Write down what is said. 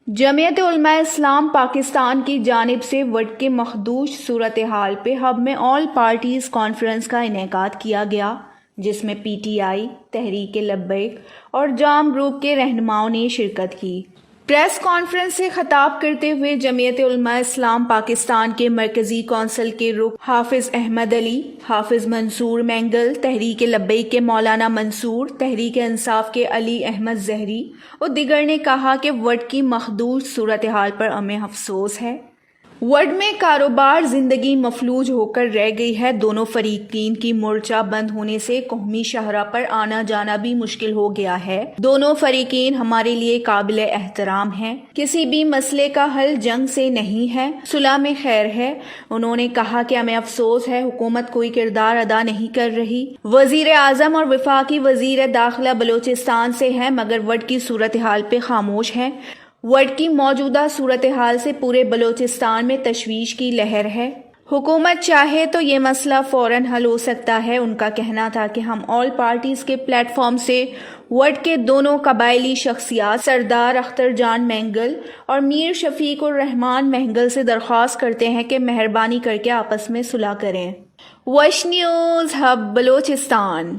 جمعیت علماء اسلام پاکستان کی جانب سے وڈ کے مخدوش صورتحال پہ ہب میں آل پارٹیز کانفرنس کا انعقاد کیا گیا، جس میں P T I, Tehreek Labbaik اور جام گروپ کے رہنماؤں نے شرکت کی۔ پریس کانفرنس سے خطاب کرتے ہوئے جمعیت علماء اسلام پاکستان کے مرکزی کونسل کے رکن حافظ احمد علی، حافظ منصور مینگل، تحریک لبیک کے مولانا منصور، تحریک انصاف کے علی احمد زہری اور دیگر نے کہا کہ وڈ کی مخدوش صورتحال پر ہمیں افسوس ہے۔ وڈ میں کاروبار زندگی مفلوج ہو کر رہ گئی ہے۔ دونوں فریقین کی مورچہ بند ہونے سے قومی شاہراہ پر آنا جانا بھی مشکل ہو گیا ہے۔ دونوں فریقین ہمارے لیے قابل احترام ہیں۔ کسی بھی مسئلے کا حل جنگ سے نہیں ہے، صلح میں خیر ہے۔ انہوں نے کہا کہ ہمیں افسوس ہے حکومت کوئی کردار ادا نہیں کر رہی۔ وزیر اعظم اور وفاقی وزیر داخلہ بلوچستان سے ہیں مگر وڈ کی صورتحال پہ خاموش ہیں۔ وڈ کی موجودہ صورتحال سے پورے بلوچستان میں تشویش کی لہر ہے۔ حکومت چاہے تو یہ مسئلہ فوراً حل ہو سکتا ہے۔ ان کا کہنا تھا کہ ہم آل پارٹیز کے پلیٹ فارم سے وڈ کے دونوں قبائلی شخصیات سردار اختر جان مینگل اور میر شفیق الرحمان مینگل سے درخواست کرتے ہیں کہ مہربانی کر کے آپس میں صلح کریں۔ وش نیوز ہب بلوچستان۔